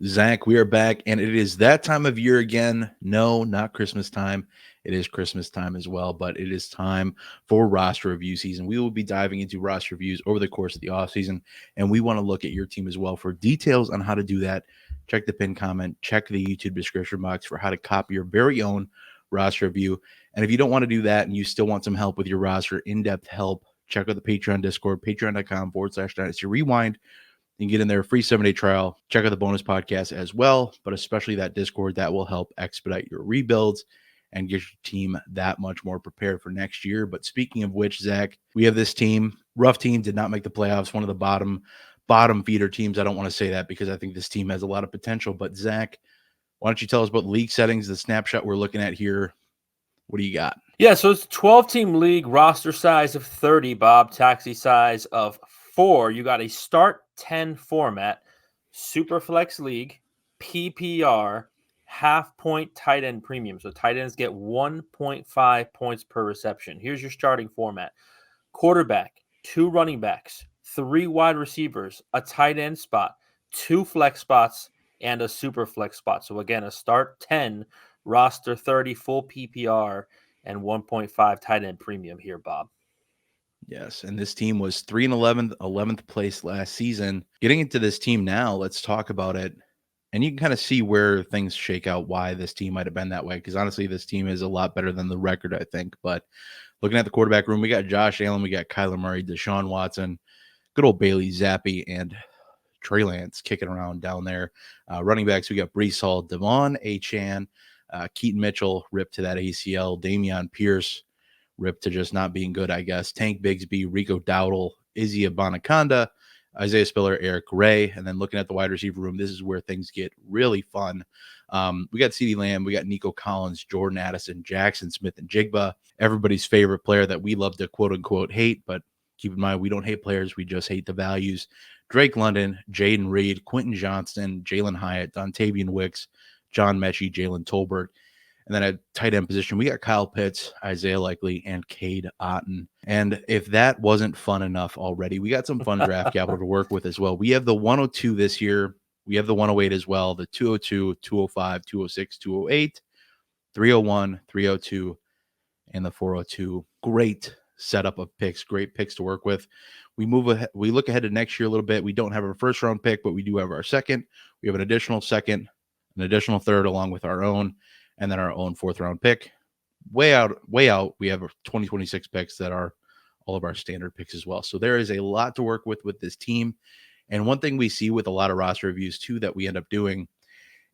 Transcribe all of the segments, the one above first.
Zach, we are back, and it is that time of year again. No, not Christmas time. It is Christmas time as well, but it is time for roster review season. We will be diving into roster reviews over the course of the offseason, and we want to look at your team as well. For details on how to do that, check the pinned comment, check the YouTube description box for how to copy your very own roster review. And if you don't want to do that and you still want some help with your roster, in-depth help, check out the Patreon Discord, patreon.com/Dynasty Rewind. You can get in there, free 7-day trial. Check out the bonus podcast as well, but especially that Discord that will help expedite your rebuilds and get your team that much more prepared for next year. But speaking of which, Zach, we have this team. Rough team, did not make the playoffs. One of the bottom feeder teams. I don't want to say that because I think this team has a lot of potential. But Zach, why don't you tell us about the league settings, the snapshot we're looking at here? What do you got? Yeah, so it's a 12-team league, roster size of 30, Bob, taxi size of 4. You got a start 10 format, Superflex League, PPR, half-point tight end premium. So tight ends get 1.5 points per reception. Here's your starting format. Quarterback, 2 running backs, 3 wide receivers, a tight end spot, 2 flex spots, and a super flex spot. So again, a start 10, roster 30, full PPR, and 1.5 tight end premium here, Bob. Yes, and this team was 3-11, 11th place last season. Getting into this team now, let's talk about it. And you can kind of see where things shake out, why this team might have been that way. Because honestly, this team is a lot better than the record, I think. But looking at the quarterback room, we got Josh Allen, we got Kyler Murray, Deshaun Watson, good old Bailey Zappi, and Trey Lance kicking around down there. Running backs, we got Breece Hall, Devon Achane, Keaton Mitchell, ripped to that ACL, Dameon Pierce, ripped to just not being good, I guess. Tank Bigsby, Rico Dowdle, Izzy Abanaconda, Isaiah Spiller, Eric Ray. And then looking at the wide receiver room, this is where things get really fun. We got CeeDee Lamb, we got Nico Collins, Jordan Addison, Jackson Smith, and Jigba. Everybody's favorite player that we love to quote unquote hate, but keep in mind, we don't hate players, we just hate the values. Drake London, Jaden Reed, Quentin Johnston, Jalen Hyatt, Dontavian Wicks, John Mechie, Jalen Tolbert. And then at tight end position, we got Kyle Pitts, Isaiah Likely, and Cade Otton. And if that wasn't fun enough already, we got some fun draft capital to work with as well. We have the 102 this year. We have the 108 as well, the 202, 205, 206, 208, 301, 302, and the 402. Great setup of picks, great picks to work with. We look ahead to next year a little bit. We don't have our first round pick, but we do have our second. We have an additional second, an additional third, along with our own, and then our own 4th round pick. Way out, we have 2026 picks that are all of our standard picks as well. So there is a lot to work with this team. And one thing we see with a lot of roster reviews too that we end up doing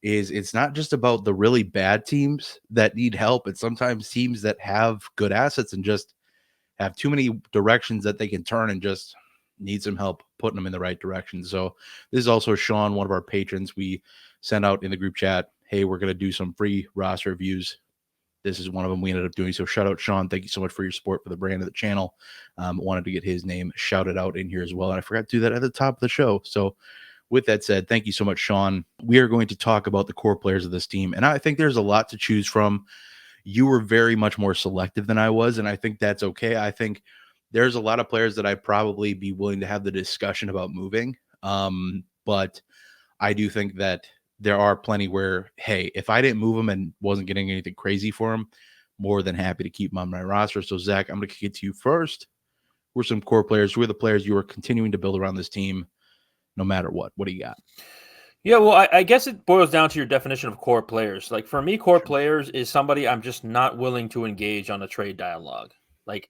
is it's not just about the really bad teams that need help. It's sometimes teams that have good assets and just have too many directions that they can turn and just need some help putting them in the right direction. So this is also Sean, one of our patrons. We sent out in the group chat, hey, we're going to do some free roster reviews. This is one of them we ended up doing. So shout out, Sean. Thank you so much for your support for the brand of the channel. Wanted to get his name shouted out in here as well. And I forgot to do that at the top of the show. So with that said, thank you so much, Sean. We are going to talk about the core players of this team. And I think there's a lot to choose from. You were very much more selective than I was, and I think that's okay. I think there's a lot of players that I'd probably be willing to have the discussion about moving. But I do think that there are plenty where, hey, if I didn't move them and wasn't getting anything crazy for them, more than happy to keep them on my roster. So, Zach, I'm going to kick it to you first. Who are some core players? Who are the players you are continuing to build around this team no matter what? What do you got? Yeah, well, I guess it boils down to your definition of core players. Like for me, core players is somebody I'm just not willing to engage on a trade dialogue. Like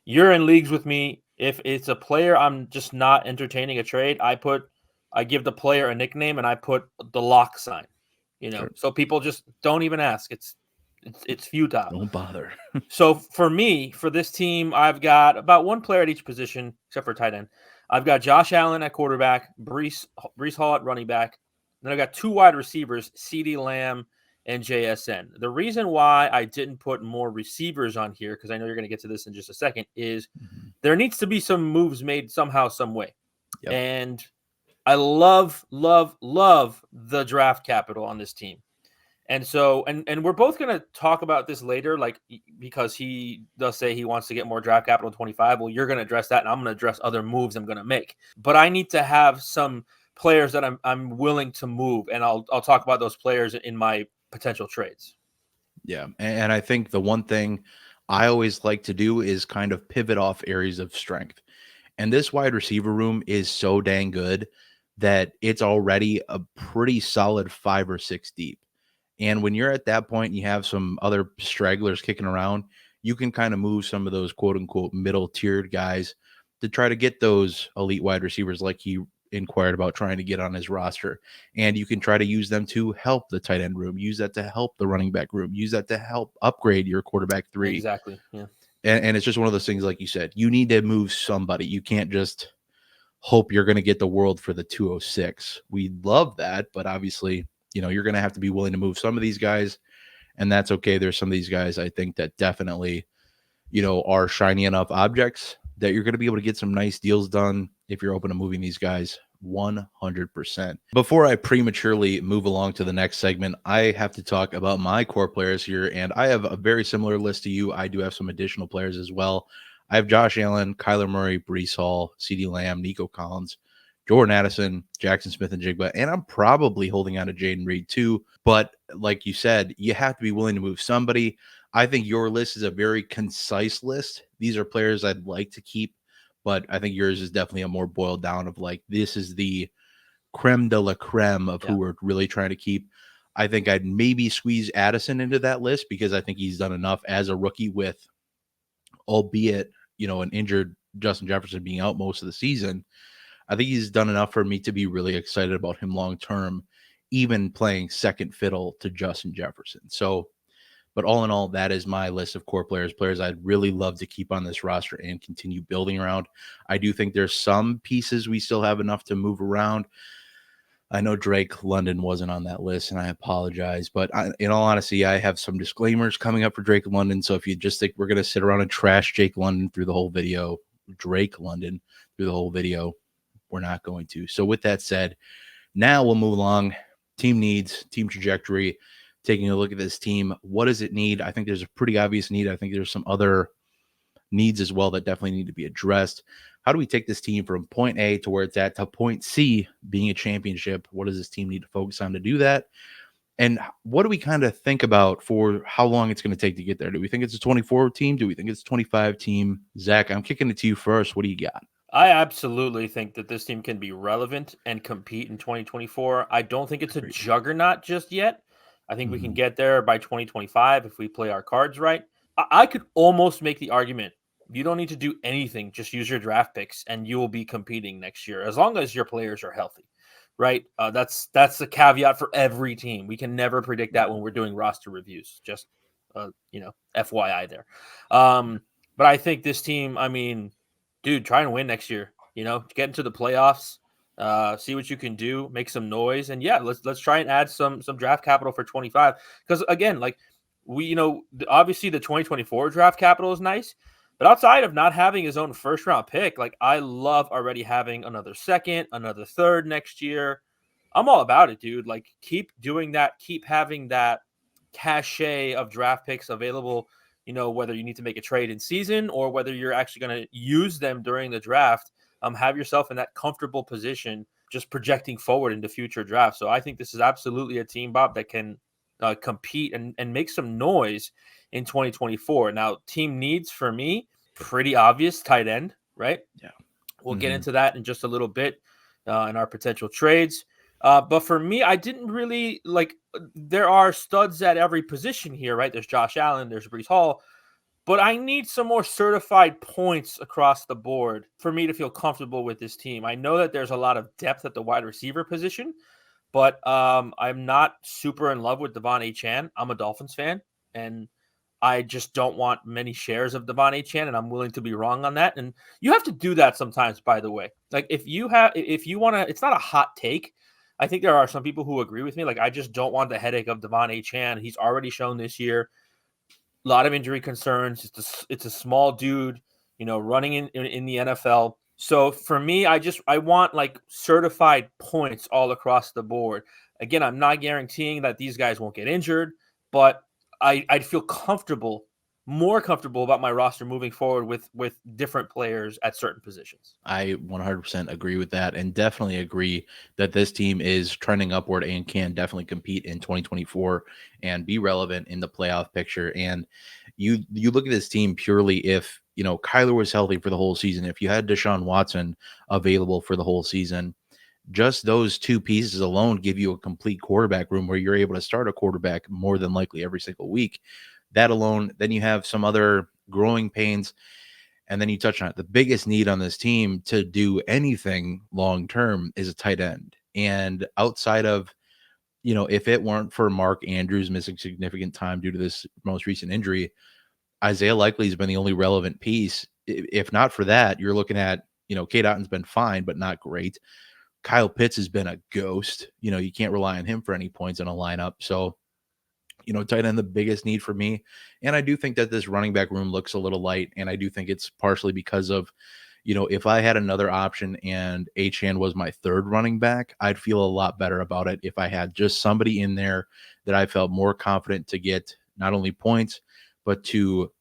you're in leagues with me. If it's a player I'm just not entertaining a trade, I give the player a nickname and I put the lock sign. Sure. So people just don't even ask. It's futile. Don't bother. So for me, for this team, I've got about one player at each position, except for tight end. I've got Josh Allen at quarterback, Breece Hall at running back. Then I've got 2 wide receivers, CeeDee Lamb and JSN. The reason why I didn't put more receivers on here, because I know you're going to get to this in just a second, is there needs to be some moves made somehow, some way. Yep. And I love the draft capital on this team. And so, and we're both going to talk about this later, like, because he does say he wants to get more draft capital in 25. Well, you're going to address that, and I'm going to address other moves I'm going to make. But I need to have some players that I'm willing to move, and I'll talk about those players in my potential trades. Yeah. And I think the one thing I always like to do is kind of pivot off areas of strength. And this wide receiver room is so dang good that it's already a pretty solid 5 or 6 deep. And when you're at that point and you have some other stragglers kicking around, you can kind of move some of those quote unquote middle tiered guys to try to get those elite wide receivers like he inquired about trying to get on his roster. And you can try to use them to help the tight end room, use that to help the running back room, use that to help upgrade your quarterback 3. Exactly. Yeah. And it's just one of those things, like you said, you need to move somebody. You can't just hope you're going to get the world for the 206. We love that, but obviously, you're going to have to be willing to move some of these guys, and that's okay. There's some of these guys I think that definitely, are shiny enough objects that you're going to be able to get some nice deals done if you're open to moving these guys 100%. Before I prematurely move along to the next segment, I have to talk about my core players here, and I have a very similar list to you. I do have some additional players as well. I have Josh Allen, Kyler Murray, Breece Hall, CeeDee Lamb, Nico Collins, Jordan Addison, Jackson Smith and Jigba, and I'm probably holding on to Jaden Reed too. But like you said, you have to be willing to move somebody. I think your list is a very concise list. These are players I'd like to keep, but I think yours is definitely a more boiled down of like, this is the creme de la creme of who we're really trying to keep. I think I'd maybe squeeze Addison into that list because I think he's done enough as a rookie with, albeit, an injured Justin Jefferson being out most of the season. I think he's done enough for me to be really excited about him long term, even playing second fiddle to Justin Jefferson. So, but all in all, that is my list of core players I'd really love to keep on this roster and continue building around. I do think there's some pieces we still have enough to move around. I know Drake London wasn't on that list, and I apologize. But in all honesty, I have some disclaimers coming up for Drake London. So if you just think we're going to sit around and trash Drake London through the whole video, we're not going to. So with that said, now we'll move along. Team needs, team trajectory, taking a look at this team. What does it need? I think there's a pretty obvious need. I think there's some other needs as well that definitely need to be addressed. How do we take this team from point A to where it's at to point C, being a championship? What does this team need to focus on to do that? And what do we kind of think about for how long it's going to take to get there? Do we think it's a 24 team? Do we think it's a 25 team? Zach, I'm kicking it to you first. What do you got? I absolutely think that this team can be relevant and compete in 2024. I don't think it's a juggernaut just yet. I think we can get there by 2025 if we play our cards right. I could almost make the argument you don't need to do anything. Just use your draft picks and you will be competing next year as long as your players are healthy, right? That's the caveat for every team. We can never predict that when we're doing roster reviews. Just, FYI there. But I think this team, dude, try and win next year. Get into the playoffs, see what you can do, make some noise, and let's try and add some draft capital for 25. Because again, like obviously the 2024 draft capital is nice, but outside of not having his own first round pick, like I love already having another second, another third next year. I'm all about it, dude. Like keep doing that, keep having that cachet of draft picks available. Whether you need to make a trade in season or whether you're actually going to use them during the draft, have yourself in that comfortable position, just projecting forward into future drafts. So I think this is absolutely a team, Bob, that can compete and make some noise in 2024. Now, team needs for me, pretty obvious, tight end, right? Yeah. We'll get into that in just a little bit in our potential trades. But for me, I didn't really there are studs at every position here, right? There's Josh Allen, there's Breece Hall, but I need some more certified points across the board for me to feel comfortable with this team. I know that there's a lot of depth at the wide receiver position, but I'm not super in love with Devon Achane. I'm a Dolphins fan, and I just don't want many shares of Devon Achane, and I'm willing to be wrong on that. And you have to do that sometimes, by the way. Like if you want to, it's not a hot take. I think there are some people who agree with me. Like, I just don't want the headache of Devon Achane. He's already shown this year a lot of injury concerns. It's a small dude, running in the NFL. So for me, I want like certified points all across the board. Again, I'm not guaranteeing that these guys won't get injured, but I'd feel comfortable more comfortable about my roster moving forward with different players at certain positions. I 100% agree with that, and definitely agree that this team is trending upward and can definitely compete in 2024 and be relevant in the playoff picture. And you look at this team purely if, Kyler was healthy for the whole season, if you had Deshaun Watson available for the whole season, just those two pieces alone give you a complete quarterback room where you're able to start a quarterback more than likely every single week. That alone, then you have some other growing pains. And then you touch on it. The biggest need on this team to do anything long term is a tight end. And outside of, if it weren't for Mark Andrews missing significant time due to this most recent injury, Isaiah Likely has been the only relevant piece. If not for that, you're looking at, Kate Otton's been fine, but not great. Kyle Pitts has been a ghost. You can't rely on him for any points in a lineup. So, tight end, the biggest need for me. And I do think that this running back room looks a little light. And I do think it's partially because of, if I had another option and Achane was my third running back, I'd feel a lot better about it if I had just somebody in there that I felt more confident to get not only points, but to,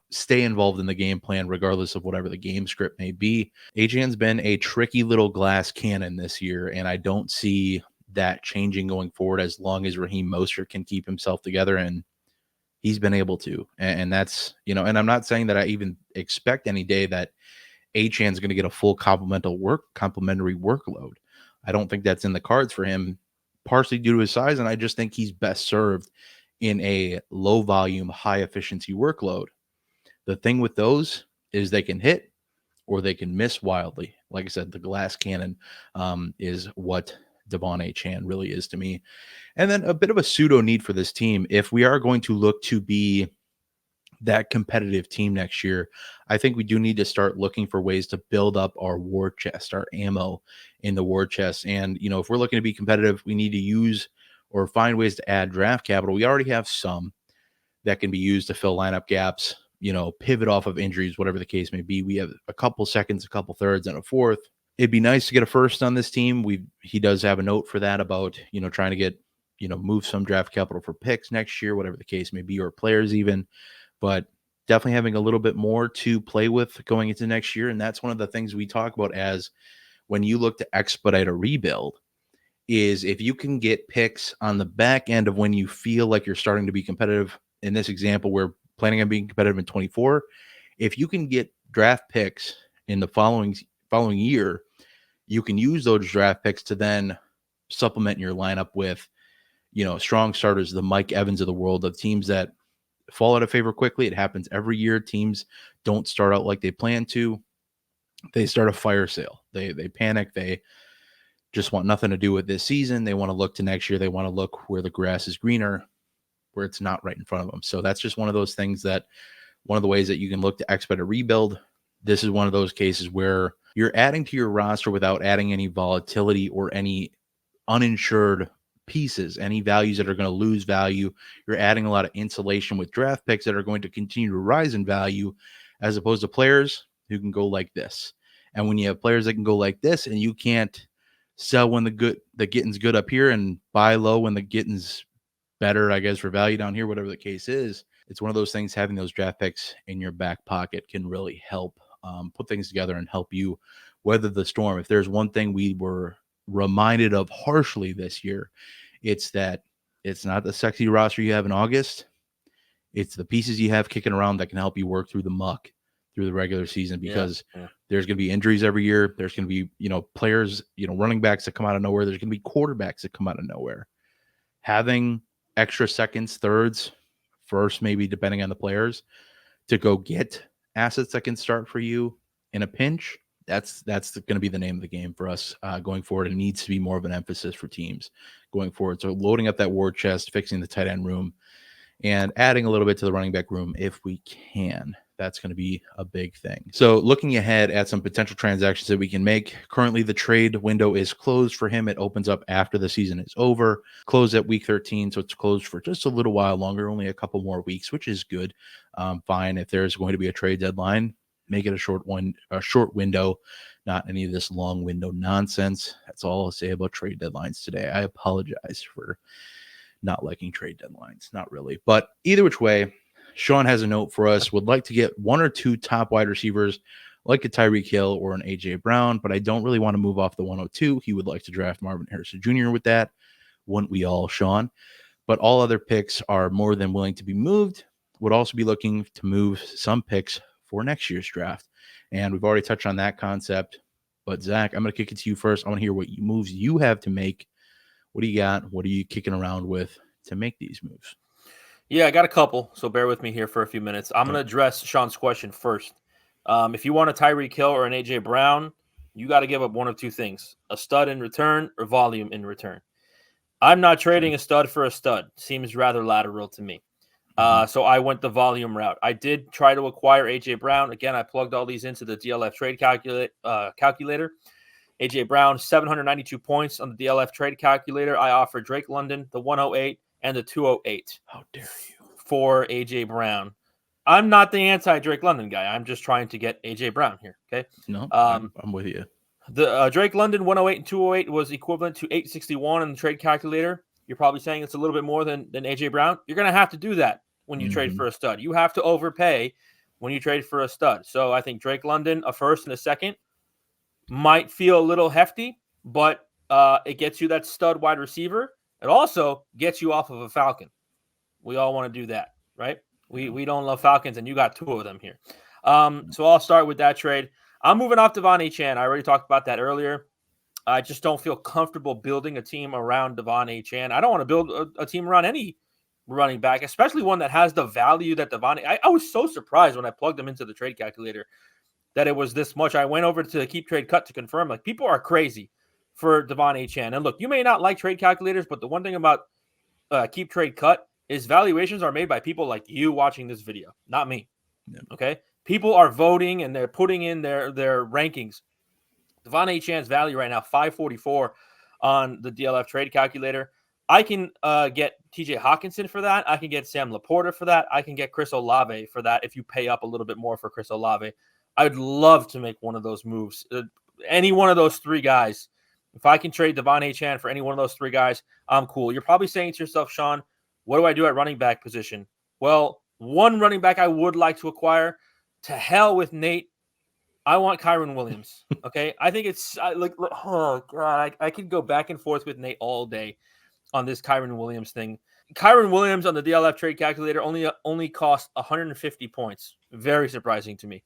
stay involved in the game plan, regardless of whatever the game script may be. Achane's been a tricky little glass cannon this year, and I don't see that changing going forward as long as Raheem Mostert can keep himself together, and he's been able to. And that's, and I'm not saying that I even expect any day that Achane's going to get a full complementary workload. I don't think that's in the cards for him, partially due to his size, and I just think he's best served in a low volume, high efficiency workload. The thing with those is they can hit or they can miss wildly. Like I said, the glass cannon is what Devon Achane really is to me. And then a bit of a pseudo need for this team. If we are going to look to be that competitive team next year, I think we do need to start looking for ways to build up our war chest, our ammo in the war chest. And, if we're looking to be competitive, we need to use or find ways to add draft capital. We already have some that can be used to fill lineup gaps, pivot off of injuries, whatever the case may be. We have a couple seconds, a couple thirds, and a fourth. It'd be nice to get a first on this team. He does have a note for that about, trying to get, move some draft capital for picks next year, whatever the case may be, or players even. But definitely having a little bit more to play with going into next year. And that's one of the things we talk about as when you look to expedite a rebuild is if you can get picks on the back end of when you feel like you're starting to be competitive. In this example, we're planning on being competitive in 24. If you can get draft picks in the following year, you can use those draft picks to then supplement your lineup with, strong starters, the Mike Evans of the world, of teams that fall out of favor quickly. It happens every year. Teams don't start out like they plan to. They start a fire sale. They panic. They just want nothing to do with this season. They want to look to next year. They want to look where the grass is greener, where it's not right in front of them. So that's just one of those things that one of the ways that you can look to expedite a rebuild. This is one of those cases where you're adding to your roster without adding any volatility or any uninsured pieces, any values that are going to lose value. You're adding a lot of insulation with draft picks that are going to continue to rise in value, as opposed to players who can go like this. And when you have players that can go like this, and you can't sell when the getting's good up here and buy low when the getting's better, I guess, for value down here, whatever the case is, it's one of those things. Having those draft picks in your back pocket can really help put things together and help you weather the storm. If there's one thing we were reminded of harshly this year, it's that it's not the sexy roster you have in August. It's the pieces you have kicking around that can help you work through the muck through the regular season, because there's going to be injuries every year. There's going to be, players, running backs that come out of nowhere. There's going to be quarterbacks that come out of nowhere. Having extra seconds, thirds, first, maybe depending on the players, to go get assets that can start for you in a pinch, that's going to be the name of the game for us going forward. It needs to be more of an emphasis for teams going forward. So loading up that war chest, fixing the tight end room, and adding a little bit to the running back room if we can. That's going to be a big thing. So looking ahead at some potential transactions that we can make. Currently, the trade window is closed for him. It opens up after the season is over. Closed at week 13, so it's closed for just a little while longer, only a couple more weeks, which is good. Fine. If there's going to be a trade deadline, make it a short window, not any of this long window nonsense. That's all I'll say about trade deadlines today. I apologize for not liking trade deadlines. Not really. But either which way, Sean has a note for us. Would like to get 1 or 2 top wide receivers, like a Tyreek Hill or an A.J. Brown, but I don't really want to move off the 102. He would like to draft Marvin Harrison Jr. with that. Wouldn't we all, Sean? But all other picks are more than willing to be moved. Would also be looking to move some picks for next year's draft. And we've already touched on that concept. But Zach, I'm going to kick it to you first. I want to hear what moves you have to make. What do you got? What are you kicking around with to make these moves? Yeah, I got a couple, so bear with me here for a few minutes. I'm going to address Sean's question first. If you want a Tyreek Hill or an A.J. Brown, you got to give up one of two things, a stud in return or volume in return. I'm not trading a stud for a stud. Seems rather lateral to me. So I went the volume route. I did try to acquire A.J. Brown. Again, I plugged all these into the DLF trade calculator. A.J. Brown, 792 points on the DLF trade calculator. I offered Drake London, the 108 and the 208. How dare you? For A.J. Brown. I'm not the anti-Drake London guy. I'm just trying to get A.J. Brown here, okay? No, I'm with you. The Drake London 108 and 208 was equivalent to 861 in the trade calculator. You're probably saying it's a little bit more than A.J. Brown. You're going to have to do that when you trade for a stud. You have to overpay when you trade for a stud. So I think Drake London, a first and a second, might feel a little hefty, but it gets you that stud wide receiver. It also gets you off of a Falcon. We all want to do that, right? We don't love Falcons, and you got 2 of them here. So I'll start with that trade. I'm moving off Devon Achane. I already talked about that earlier. I just don't feel comfortable building a team around Devon Achane. I don't want to build a team around any running back, especially one that has the value that Devon. I was so surprised when I plugged them into the trade calculator that it was this much. I went over to the Keep Trade Cut to confirm. Like, people are crazy for Devon Achane. And look, you may not like trade calculators, but the one thing about Keep Trade Cut is valuations are made by people like you watching this video, not me. Yep. Okay? People are voting and they're putting in their rankings. Devon Achane's value right now, 544 on the DLF trade calculator. I can get TJ Hawkinson for that. I can get Sam Laporta for that. I can get Chris Olave for that if you pay up a little bit more for Chris Olave. I'd love to make one of those moves. Any one of those 3 guys. If I can trade Devon Achane for any one of those 3 guys, I'm cool. You're probably saying to yourself, Sean, what do I do at running back position? Well, one running back I would like to acquire, to hell with Nate. I want Kyren Williams. Okay. I think it's oh God, I could go back and forth with Nate all day on this Kyren Williams thing. Kyren Williams on the DLF trade calculator only cost 150 points. Very surprising to me.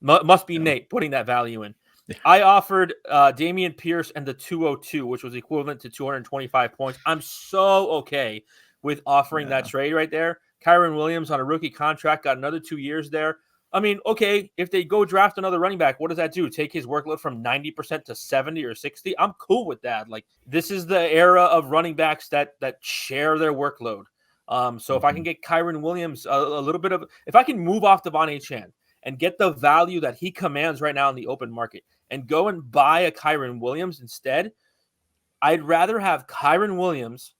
Must be Nate putting that value in. Yeah. I offered Dameon Pierce and the 202, which was equivalent to 225 points. I'm so okay with offering that trade right there. Kyren Williams on a rookie contract, got another 2 years there. I mean, okay, if they go draft another running back, what does that do? Take his workload from 90% to 70 or 60? I'm cool with that. Like, this is the era of running backs that share their workload. So if I can get Kyren Williams a little bit of – if I can move off Devon Achane and get the value that he commands right now in the open market and go and buy a Kyren Williams instead, I'd rather have Kyren Williams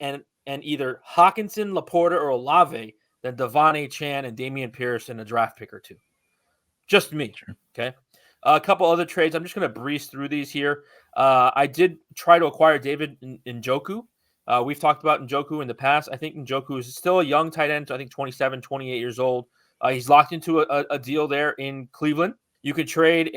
and either Hawkinson, Laporta, or Olave than Devon Achane and Dameon Pierce and a draft pick or 2. Just me. Sure. Okay. A couple other trades. I'm just going to breeze through these here. I did try to acquire David Njoku. We've talked about Njoku in the past. I think Njoku is still a young tight end. I think 27, 28 years old. He's locked into a deal there in Cleveland. You could trade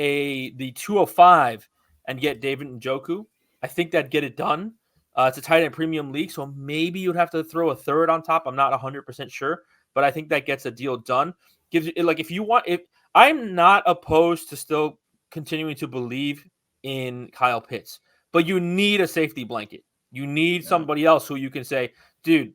the 205 and get David Njoku. I think that'd get it done. It's a tight end premium league, so maybe you'd have to throw a third on top. I'm not 100% sure, but I think that gets a deal done. Gives it, like, if I'm not opposed to still continuing to believe in Kyle Pitts, but you need a safety blanket. You need somebody else who you can say, dude,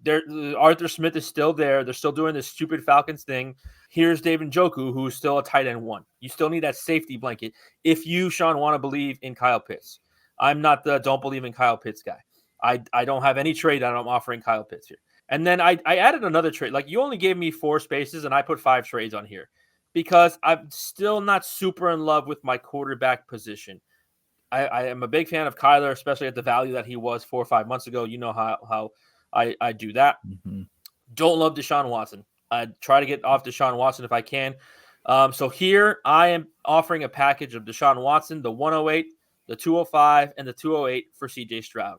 Arthur Smith is still there. They're still doing this stupid Falcons thing. Here's David Njoku, who's still a tight end 1. You still need that safety blanket if you, Sean, want to believe in Kyle Pitts. I'm not the don't believe in Kyle Pitts guy. I don't have any trade that I'm offering Kyle Pitts here. And then I added another trade. Like, you only gave me 4 spaces, and I put 5 trades on here because I'm still not super in love with my quarterback position. I am a big fan of Kyler, especially at the value that he was 4 or 5 months ago. You know how I do that. Mm-hmm. Don't love Deshaun Watson. I try to get off Deshaun Watson if I can. So here I am offering a package of Deshaun Watson, the 108, the 205, and the 208 for CJ Stroud.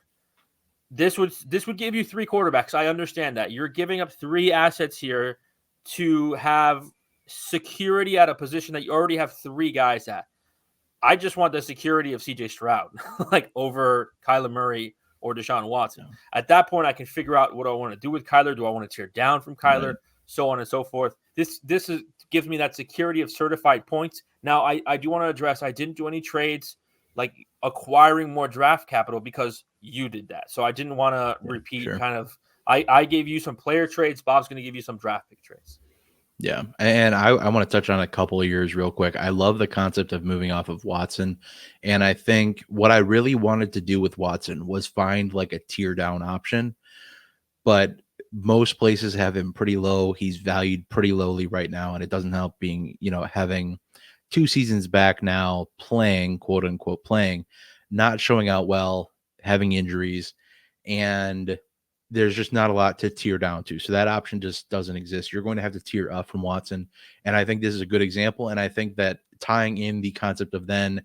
This would give you 3 quarterbacks. I understand that. You're giving up 3 assets here to have security at a position that you already have 3 guys at. I just want the security of CJ Stroud, like over Kyler Murray or Deshaun Watson. Yeah. At that point, I can figure out what I want to do with Kyler. Do I want to tear down from Kyler? Right. So on and so forth. This gives me that security of certified points. Now, I do want to address, I didn't do any trades like acquiring more draft capital because you did that. So I didn't want to repeat kind of, I gave you some player trades. Bob's going to give you some draft pick trades. Yeah. And I want to touch on a couple of years real quick. I love the concept of moving off of Watson. And I think what I really wanted to do with Watson was find like a tier down option. But most places have him pretty low. He's valued pretty lowly right now. And it doesn't help being, having 2 seasons back now playing, quote unquote, playing, not showing out well, having injuries. And there's just not a lot to tier down to. So that option just doesn't exist. You're going to have to tier up from Watson. And I think this is a good example. And I think that tying in the concept of then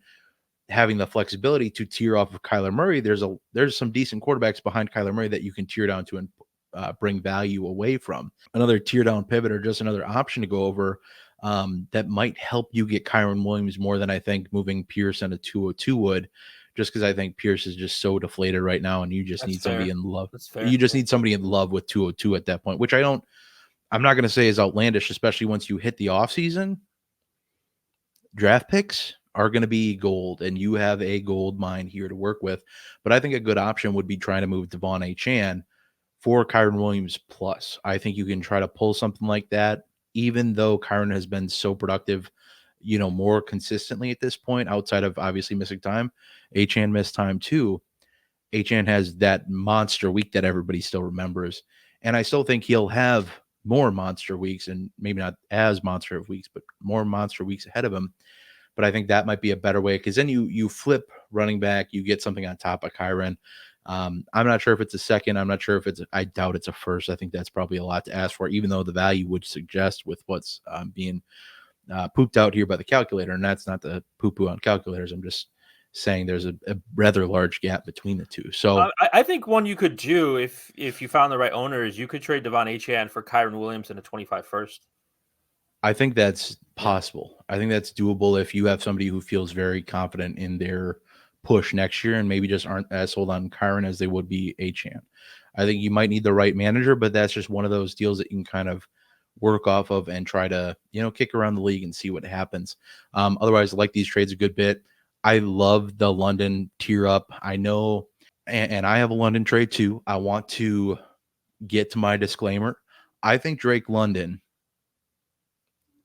having the flexibility to tier off of Kyler Murray, there's some decent quarterbacks behind Kyler Murray that you can tier down to and bring value away from. Another tier down pivot or just another option to go over that might help you get Kyron Williams more than I think moving Pierce on a 202 would, just because I think Pierce is just so deflated right now, and you just need somebody in love. You just need somebody in love with 202 at that point, which I'm not going to say is outlandish, especially once you hit the offseason. Draft picks are going to be gold, and you have a gold mine here to work with. But I think a good option would be trying to move Devon Achane for Kyron Williams plus. I think you can try to pull something like that, even though Kyron has been so productive, more consistently at this point, outside of obviously missing time. Achane missed time too. Achane has that monster week that everybody still remembers. And I still think he'll have more monster weeks, and maybe not as monster of weeks, but more monster weeks ahead of him. But I think that might be a better way, because then you flip running back, you get something on top of Kyron. I'm not sure if it's a second. I'm not sure if I doubt it's a first. I think that's probably a lot to ask for, even though the value would suggest with what's being pooped out here by the calculator. And that's not the poo-poo on calculators. I'm just saying there's a rather large gap between the two. So I think one you could do if you found the right owner is you could trade Devon Achane for Kyron Williams in a 25 first. I think that's possible. I think that's doable if you have somebody who feels very confident in their push next year and maybe just aren't as sold on Kyron as they would be Achane. I think you might need the right manager, but that's just one of those deals that you can kind of work off of and try to, kick around the league and see what happens. Otherwise, I like these trades a good bit. I love the London tier up. I know, and I have a London trade too. I want to get to my disclaimer. I think Drake London,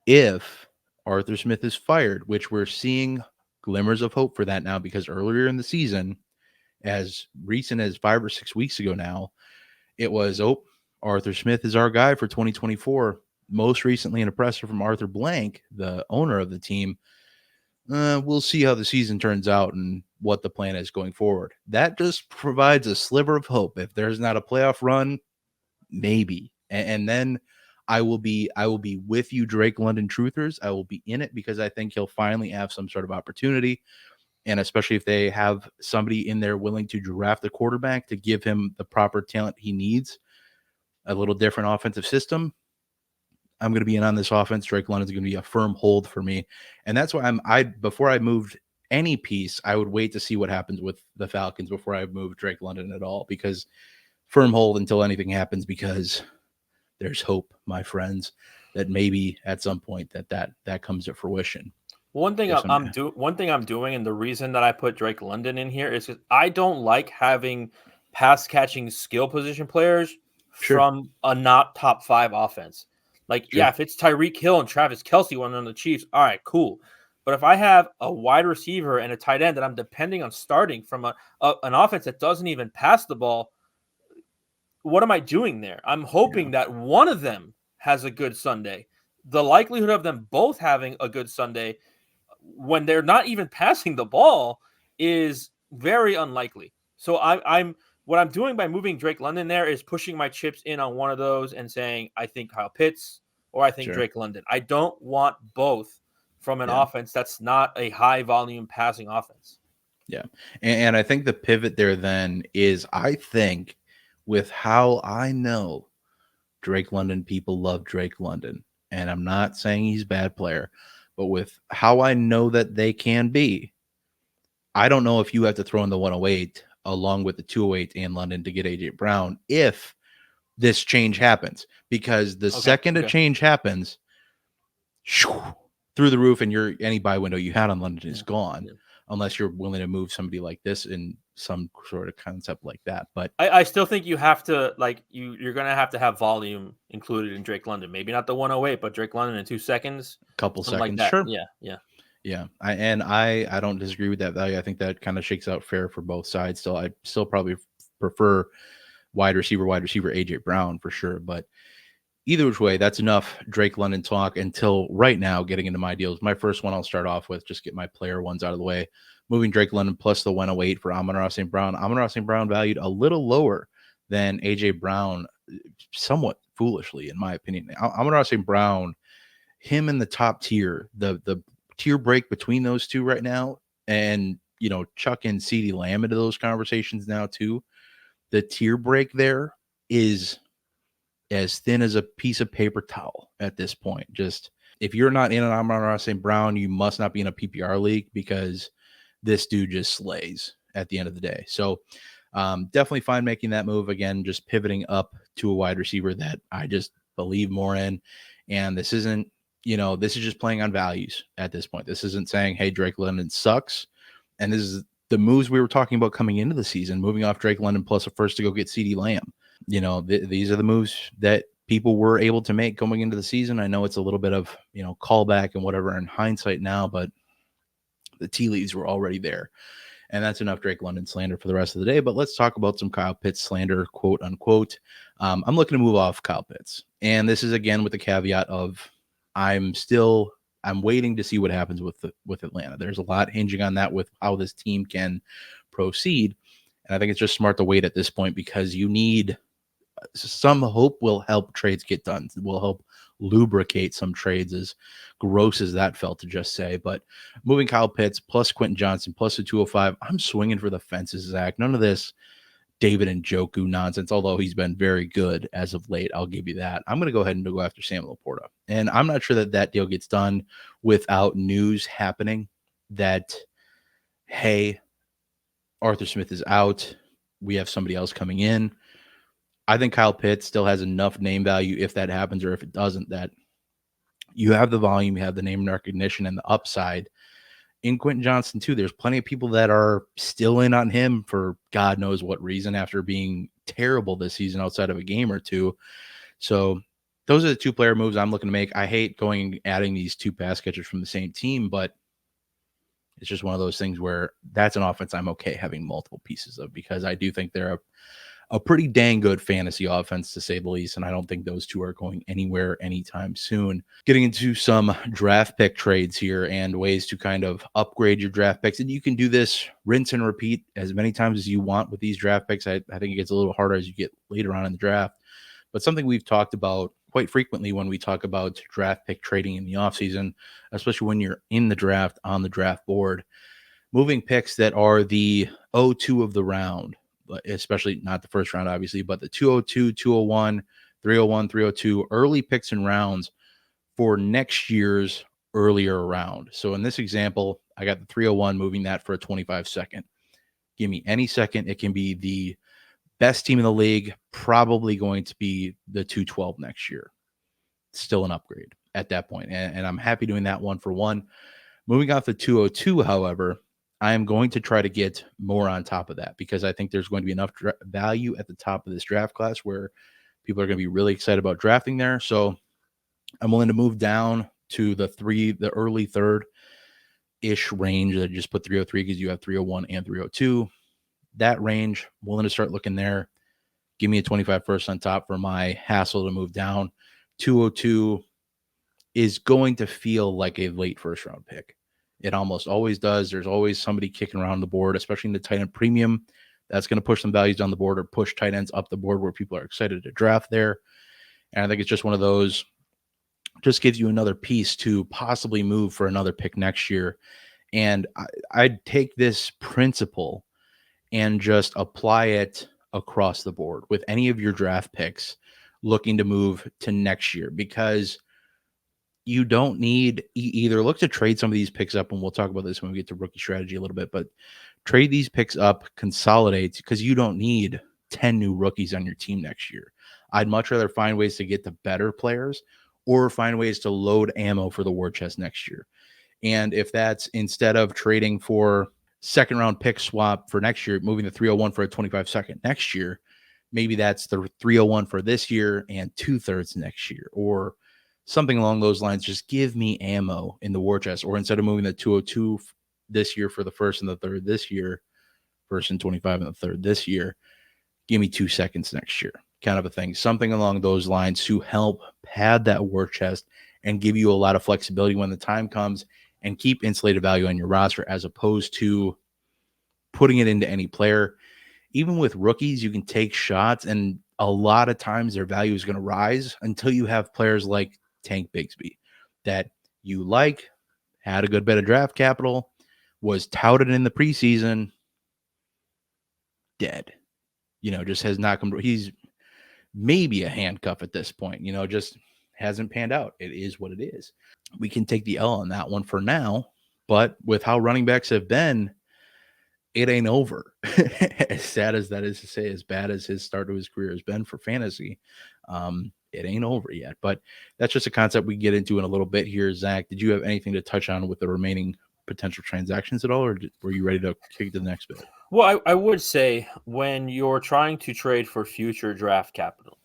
if Arthur Smith is fired, which we're seeing glimmers of hope for that now, because earlier in the season, as recent as 5 or 6 weeks ago now, it was, Arthur Smith is our guy for 2024. Most recently, an presser from Arthur Blank, the owner of the team. We'll see how the season turns out and what the plan is going forward. That just provides a sliver of hope. If there's not a playoff run, maybe. And then I will be with you, Drake London truthers. I will be in it because I think he'll finally have some sort of opportunity. And especially if they have somebody in there willing to draft a quarterback to give him the proper talent he needs, a little different offensive system, I'm going to be in on this offense. Drake London's going to be a firm hold for me. And that's why before I moved any piece, I would wait to see what happens with the Falcons before I move Drake London at all, because firm hold until anything happens, because there's hope, my friends, that maybe at some point that comes to fruition. One thing I'm doing, and the reason that I put Drake London in here is because I don't like having pass catching skill position players from a not top 5 offense. Like, if it's Tyreek Hill and Travis Kelce, one on the Chiefs, all right, cool. But if I have a wide receiver and a tight end that I'm depending on starting from an offense that doesn't even pass the ball, what am I doing there? I'm hoping that one of them has a good Sunday. The likelihood of them both having a good Sunday when they're not even passing the ball is very unlikely. So what I'm doing by moving Drake London there is pushing my chips in on one of those and saying, I think Kyle Pitts or I think Drake London. I don't want both from an offense that's not a high volume passing offense. Yeah. And I think the pivot there then is, I think, with how I know Drake London people love Drake London. And I'm not saying he's a bad player, but with how I know that they can be, I don't know if you have to throw in the 108 along with the 208 and London to get AJ Brown if this change happens. Because the second a change happens, through the roof, and any buy window you had on London is gone, unless you're willing to move somebody like this in some sort of concept like that. But I still think you have to, like, you're going to have volume included in Drake London. Maybe not the 108, but Drake London in 2 seconds. Couple seconds, like that. Sure. Yeah. I don't disagree with that value. I think that kind of shakes out fair for both sides. Still, I still probably prefer wide receiver AJ Brown for sure. But either which way, that's enough Drake London talk until right now. Getting into my deals, my first one I'll start off with, just get my player ones out of the way. Moving Drake London plus the 108 for Amon-Ra St. Brown. Amon-Ra St. Brown valued a little lower than AJ Brown, somewhat foolishly in my opinion. Amon-Ra St. Brown, him in the top tier, the tier break between those two right now, and chuck in CeeDee Lamb into those conversations now too. The tier break there is as thin as a piece of paper towel at this point. Just if you're not in an Amon-Ra St. Brown, you must not be in a PPR league, because this dude just slays at the end of the day. So definitely fine making that move again, just pivoting up to a wide receiver that I just believe more in. And this isn't, this is just playing on values at this point. This isn't saying, hey, Drake London sucks. And this is the moves we were talking about coming into the season, moving off Drake London plus a first to go get CeeDee Lamb. These are the moves that people were able to make going into the season. I know it's a little bit of, callback and whatever in hindsight now, but the tea leaves were already there. And that's enough Drake London slander for the rest of the day. But let's talk about some Kyle Pitts slander, quote unquote. I'm looking to move off Kyle Pitts. And this is again with the caveat of I'm waiting to see what happens with Atlanta. There's a lot hinging on that with how this team can proceed. And I think it's just smart to wait at this point, because you need some hope will help trades get done. Will help lubricate some trades, as gross as that felt to just say. But moving Kyle Pitts plus Quentin Johnson plus the 205, I'm swinging for the fences, Zach. None of this David Njoku nonsense, although he's been very good as of late. I'll give you that. I'm going to go ahead and go after Sam Laporta. And I'm not sure that deal gets done without news happening that, hey, Arthur Smith is out. We have somebody else coming in. I think Kyle Pitts still has enough name value if that happens, or if it doesn't, that you have the volume, you have the name recognition and the upside. In Quentin Johnson too, there's plenty of people that are still in on him for God knows what reason after being terrible this season outside of a game or two. So those are the 2 player moves I'm looking to make. I hate adding these 2 pass catchers from the same team, but it's just one of those things where that's an offense I'm okay having multiple pieces of, because I do think they're a pretty dang good fantasy offense, to say the least, and I don't think those 2 are going anywhere anytime soon. Getting into some draft pick trades here and ways to kind of upgrade your draft picks, and you can do this rinse and repeat as many times as you want with these draft picks. I think it gets a little harder as you get later on in the draft, but something we've talked about quite frequently when we talk about draft pick trading in the offseason, especially when you're in the draft on the draft board, moving picks that are the 0-2 of the round, especially not the first round, obviously, but the 202, 201, 301, 302, early picks and rounds for next year's earlier round. So in this example, I got the 301, moving that for a 25 second. Give me any second. It can be the best team in the league, probably going to be the 212 next year. Still an upgrade at that point. And I'm happy doing that 1-for-1. Moving off the 202, however, I am going to try to get more on top of that, because I think there's going to be enough value at the top of this draft class where people are going to be really excited about drafting there. So I'm willing to move down to the early third-ish range. I just put 303 because you have 301 and 302. That range, I'm willing to start looking there. Give me a 25 first on top for my hassle to move down. 202 is going to feel like a late first round pick. It almost always does. There's always somebody kicking around the board, especially in the tight end premium. That's going to push some values down the board or push tight ends up the board where people are excited to draft there. And I think it's just one of those, just gives you another piece to possibly move for another pick next year. And I'd take this principle and just apply it across the board with any of your draft picks. looking to move to next year, because you don't need either look to trade some of these picks up, and we'll talk about this when we get to rookie strategy a little bit, but trade these picks up, consolidate, because you don't need 10 new rookies on your team next year. I'd much rather find ways to get the better players or find ways to load ammo for the war chest next year. And if that's instead of trading for second round pick swap for next year, moving the 301 for a 25 second next year, maybe that's the 301 for this year and 2/3 next year, or something along those lines. Just give me ammo in the war chest, or instead of moving the 202 this year for the first and the third this year, first and 25 and the third this year, give me 2 seconds next year, kind of a thing. Something along those lines to help pad that war chest and give you a lot of flexibility when the time comes, and keep insulated value on your roster, as opposed to putting it into any player. Even with rookies, you can take shots, and a lot of times their value is going to rise until you have players like Tank Bigsby that you like, had a good bit of draft capital, was touted in the preseason, dead. Just has not come. He's maybe a handcuff at this point, just hasn't panned out. It is what it is. We can take the L on that one for now, but with how running backs have been, it ain't over. As sad as that is to say, as bad as his start to his career has been for fantasy, it ain't over yet. But that's just a concept we get into in a little bit here. Zach, did you have anything to touch on with the remaining potential transactions at all, or were you ready to kick to the next bit? Well, I would say when you're trying to trade for future draft capital,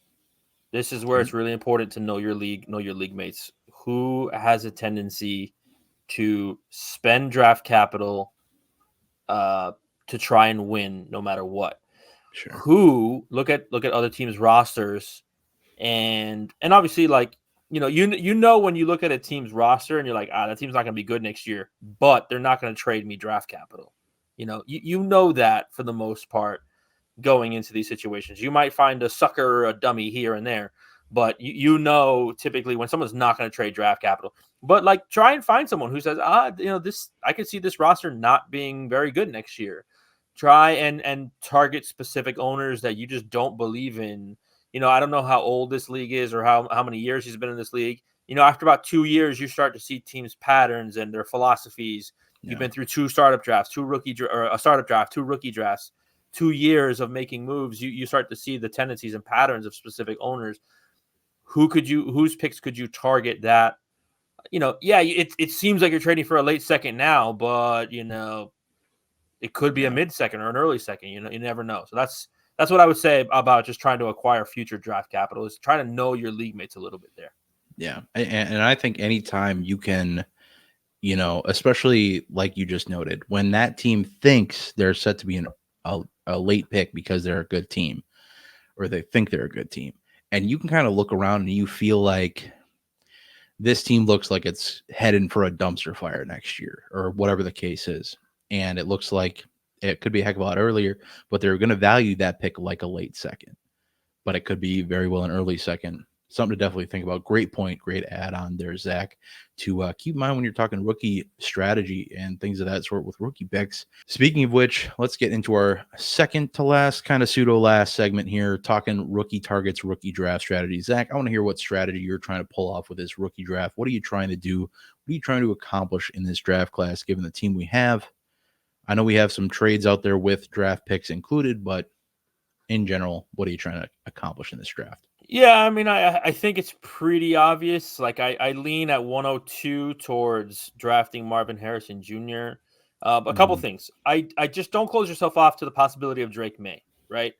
this is where it's really important to know your league mates. Who has a tendency to spend draft capital to try and win no matter what? Sure. Who look at other teams' rosters, and obviously, like, you know when you look at a team's roster and you're like, that team's not going to be good next year, but they're not going to trade me draft capital. You know that for the most part going into these situations. You might find a sucker or a dummy here and there, but typically when someone's not going to trade draft capital. But like, try and find someone who says, this, I could see this roster not being very good next year. Try and target specific owners that you just don't believe in. I don't know how old this league is or how many years he's been in this league. After about 2 years, you start to see teams' patterns and their philosophies. Yeah. You've been through 2 startup drafts, 2 rookie or a startup draft, 2 rookie drafts, 2 years of making moves. You start to see the tendencies and patterns of specific owners. Whose picks could you target that? It seems like you're trading for a late second now, but it could be a mid second or an early second. You never know. So that's what I would say about just trying to acquire future draft capital, is try to know your league mates a little bit there. Yeah. And I think anytime you can, especially like you just noted, when that team thinks they're set to be a late pick because they're a good team, or they think they're a good team, and you can kind of look around and you feel like this team looks like it's heading for a dumpster fire next year, or whatever the case is. And it looks like it could be a heck of a lot earlier, but they're going to value that pick like a late second, but it could be very well an early second. Something to definitely think about. Great point. Great add on there, Zach, to keep in mind when you're talking rookie strategy and things of that sort with rookie picks. Speaking of which, let's get into our second to last, kind of pseudo last segment here, talking rookie targets, rookie draft strategy. Zach, I want to hear what strategy you're trying to pull off with this rookie draft. What are you trying to do? What are you trying to accomplish in this draft class, given the team we have? I know we have some trades out there with draft picks included, but in general, what are you trying to accomplish in this draft? Yeah, I mean, I think it's pretty obvious. Like, I lean at 102 towards drafting Marvin Harrison Jr. A couple things. I just don't close yourself off to the possibility of Drake May, right?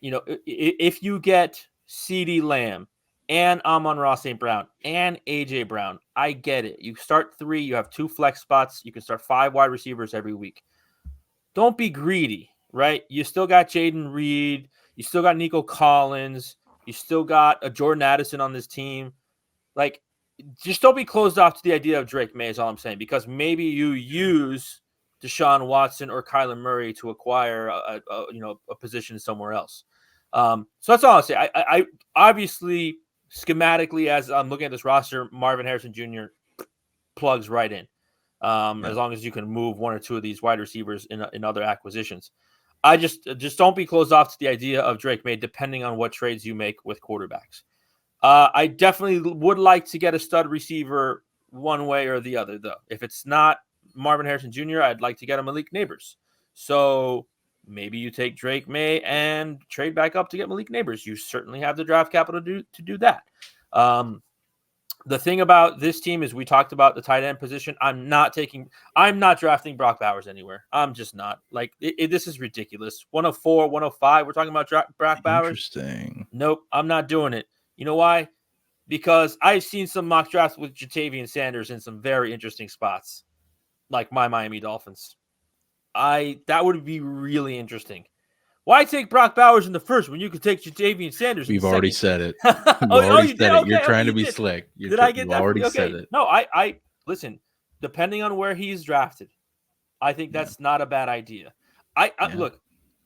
If you get CeeDee Lamb and Amon-Ra St. Brown and A.J. Brown, I get it. You start 3, you have 2 flex spots. You can start 5 wide receivers every week. Don't be greedy, right? You still got Jaden Reed. You still got Nico Collins. You still got a Jordan Addison on this team. Like, just don't be closed off to the idea of Drake May is all I'm saying, because maybe you use Deshaun Watson or Kyler Murray to acquire a position somewhere else. So that's all I'll say. I obviously, schematically, as I'm looking at this roster, Marvin Harrison Jr. plugs right in. As long as you can move 1 or 2 of these wide receivers in other acquisitions. I just don't be closed off to the idea of Drake May, depending on what trades you make with quarterbacks. I definitely would like to get a stud receiver one way or the other, though. If it's not Marvin Harrison Jr., I'd like to get a Malik Neighbors. So maybe you take Drake May and trade back up to get Malik Neighbors. You certainly have the draft capital to do that. The thing about this team is we talked about the tight end position. I'm not drafting Brock Bowers anywhere. I'm just not. Like, this is ridiculous. 104, 105, we're talking about Brock Bowers. Interesting. Nope, I'm not doing it. You know why? Because I've seen some mock drafts with Jatavian Sanders in some very interesting spots, like my Miami Dolphins. That would be really interesting. Why take Brock Bowers in the first when you could take Jatavian Sanders in the second? We've already said it. You did? Okay, You're trying to be did. slick. Did I get that? Already said it. No, I listen. Depending on where he's drafted, I think that's not a bad idea. Look,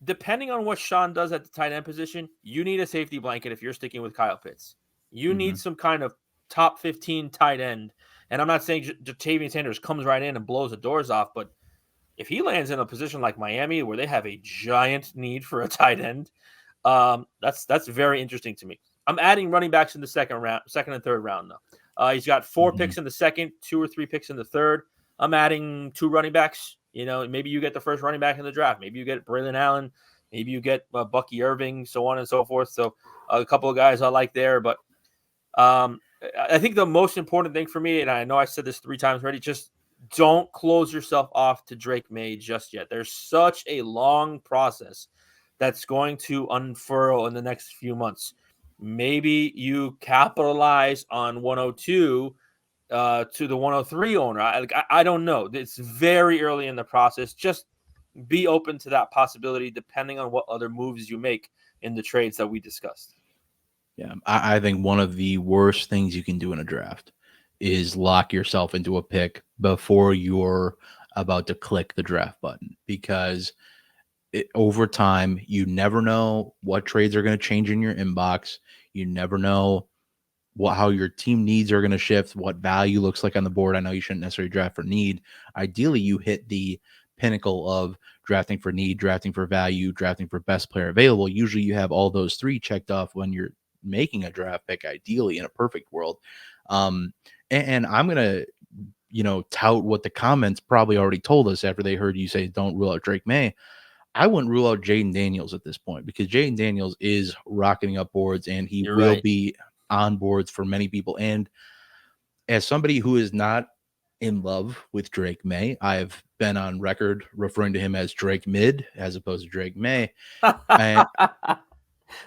depending on what Sean does at the tight end position, you need a safety blanket if you're sticking with Kyle Pitts. You need some kind of top 15 tight end. And I'm not saying Jatavian Sanders comes right in and blows the doors off, but if he lands in a position like Miami where they have a giant need for a tight end, that's very interesting to me. I'm adding running backs in the second and third round though. He's got 4 picks in the second, 2 or 3 picks in the third. I'm adding 2 running backs. Maybe you get the first running back in the draft. Maybe you get Braylon Allen. Maybe you get Bucky Irving, so on and so forth. So a couple of guys I like there, but I think the most important thing for me, and I know I said this 3 times already, just don't close yourself off to Drake May just yet. There's such a long process that's going to unfurl in the next few months. Maybe you capitalize on 102 to the 103 owner. I don't know. It's very early in the process. Just be open to that possibility depending on what other moves you make in the trades that we discussed. Yeah, I think one of the worst things you can do in a draft is lock yourself into a pick before you're about to click the draft button, because over time, you never know what trades are going to change in your inbox. You never know how your team needs are going to shift, what value looks like on the board. I know you shouldn't necessarily draft for need. Ideally, you hit the pinnacle of drafting for need, drafting for value, drafting for best player available. Usually you have all those 3 checked off when you're making a draft pick, ideally in a perfect world. And I'm going to, tout what the comments probably already told us after they heard you say, don't rule out Drake May. I wouldn't rule out Jaden Daniels at this point, because Jaden Daniels is rocketing up boards and he will be on boards for many people. And as somebody who is not in love with Drake May, I've been on record referring to him as Drake Mid as opposed to Drake May. And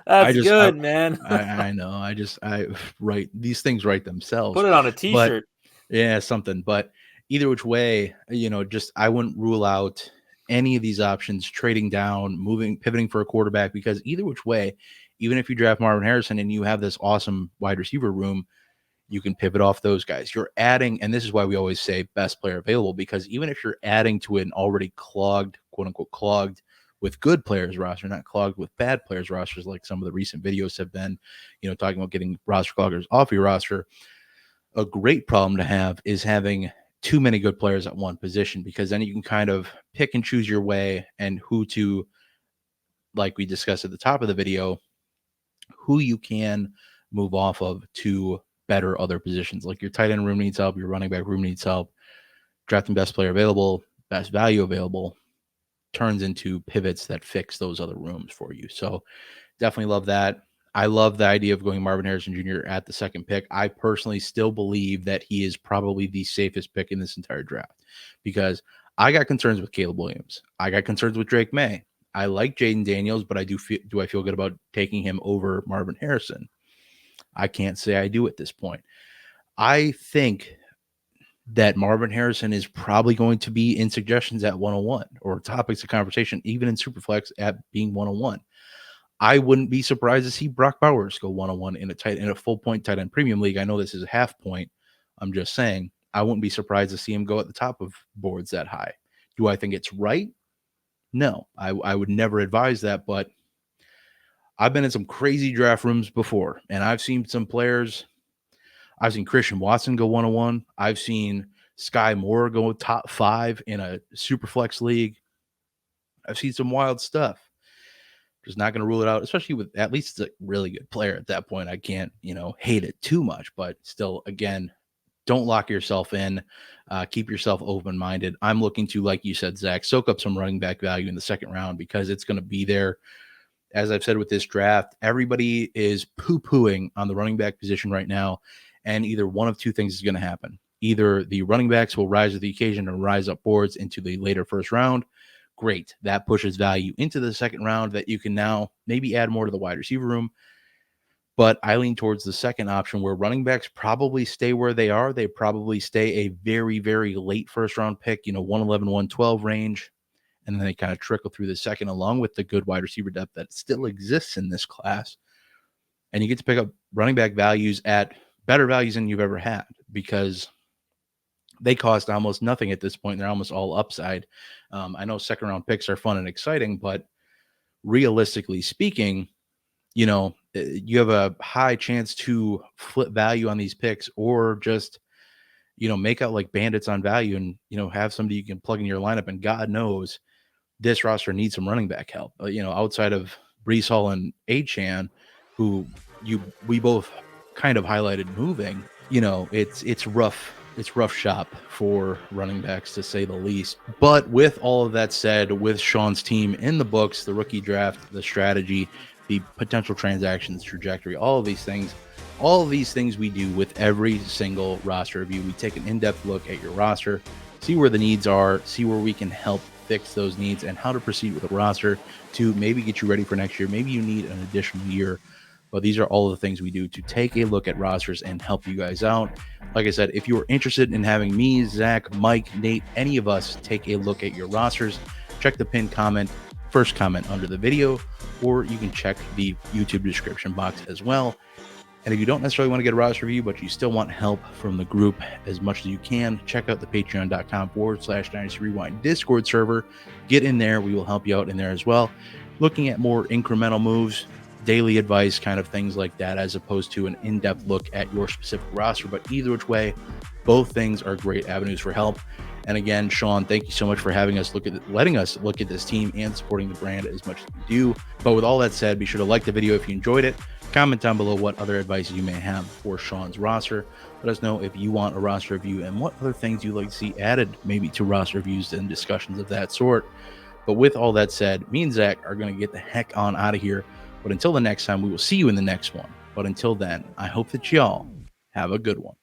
That's good, man. I know. I write these things right themselves. Put it on a t-shirt. Yeah, something. But either which way, I wouldn't rule out any of these options, trading down, pivoting for a quarterback, because either which way, even if you draft Marvin Harrison and you have this awesome wide receiver room, you can pivot off those guys. You're adding, and this is why we always say best player available, because even if you're adding to an already clogged, quote unquote, clogged with good players roster, not clogged with bad players rosters, like some of the recent videos have been, talking about getting roster cloggers off your roster. A great problem to have is having too many good players at one position, because then you can kind of pick and choose your way and who to, like we discussed at the top of the video, who you can move off of to better other positions. Like your tight end room needs help, your running back room needs help. Drafting best player available, best value available turns into pivots that fix those other rooms for you. So definitely love that. I love the idea of going Marvin Harrison Jr. at the second pick. I personally still believe that he is probably the safest pick in this entire draft, because I got concerns with Caleb Williams. I got concerns with Drake May. I like Jaden Daniels, but do I feel good about taking him over Marvin Harrison? I can't say I do at this point. I think that Marvin Harrison is probably going to be in suggestions at 101 or topics of conversation, even in Superflex at being 101. I wouldn't be surprised to see Brock Bowers go 101 in a full point tight end premium league. I know this is a half point. I'm just saying, I wouldn't be surprised to see him go at the top of boards that high. Do I think it's right? No, I would never advise that, but I've been in some crazy draft rooms before, and I've seen some players. I've seen Christian Watson go 101. I've seen Sky Moore go top 5 in a Superflex league. I've seen some wild stuff. Just not going to rule it out, especially with at least a really good player at that point. I can't, hate it too much, but still, again, don't lock yourself in. Keep yourself open-minded. I'm looking to, like you said, Zach, soak up some running back value in the second round because it's going to be there. As I've said with this draft, everybody is poo-pooing on the running back position right now, and either one of two things is going to happen. Either the running backs will rise to the occasion and rise up boards into the later first round. Great. That pushes value into the second round that you can now maybe add more to the wide receiver room. But I lean towards the second option where running backs probably stay where they are. They probably stay a very, very late first round pick, 111, 112 range. And then they kind of trickle through the second along with the good wide receiver depth that still exists in this class. And you get to pick up running back values at better values than you've ever had because they cost almost nothing at this point. They're almost all upside. I know second round picks are fun and exciting, but realistically speaking, you have a high chance to flip value on these picks or just, make out like bandits on value and, have somebody you can plug in your lineup. And God knows this roster needs some running back help, outside of Brees Hall and Achan, who we both kind of highlighted moving, it's rough. It's rough shop for running backs, to say the least. But with all of that said, with Sean's team in the books, the rookie draft, the strategy, the potential transactions trajectory, all of these things we do with every single roster review. We take an in-depth look at your roster, see where the needs are, see where we can help fix those needs, and how to proceed with the roster to maybe get you ready for next year. Maybe you need an additional year. But these are all the things we do to take a look at rosters and help you guys out. Like I said, if you are interested in having me, Zach, Mike, Nate, any of us take a look at your rosters, check the pinned comment, first comment under the video, or you can check the YouTube description box as well. And if you don't necessarily want to get a roster review, but you still want help from the group as much as you can, check out the patreon.com/Dynasty Rewind Discord server. Get in there. We will help you out in there as well. Looking at more incremental moves, daily advice, kind of things like that, as opposed to an in-depth look at your specific roster. But either which way, both things are great avenues for help. And again, Sean, thank you so much for letting us look at this team and supporting the brand as much as you do. But with all that said, be sure to like the video if you enjoyed it. Comment down below what other advice you may have for Sean's roster. Let us know if you want a roster review and what other things you'd like to see added maybe to roster reviews and discussions of that sort. But with all that said, me and Zach are going to get the heck on out of here. But until the next time, we will see you in the next one. But until then, I hope that y'all have a good one.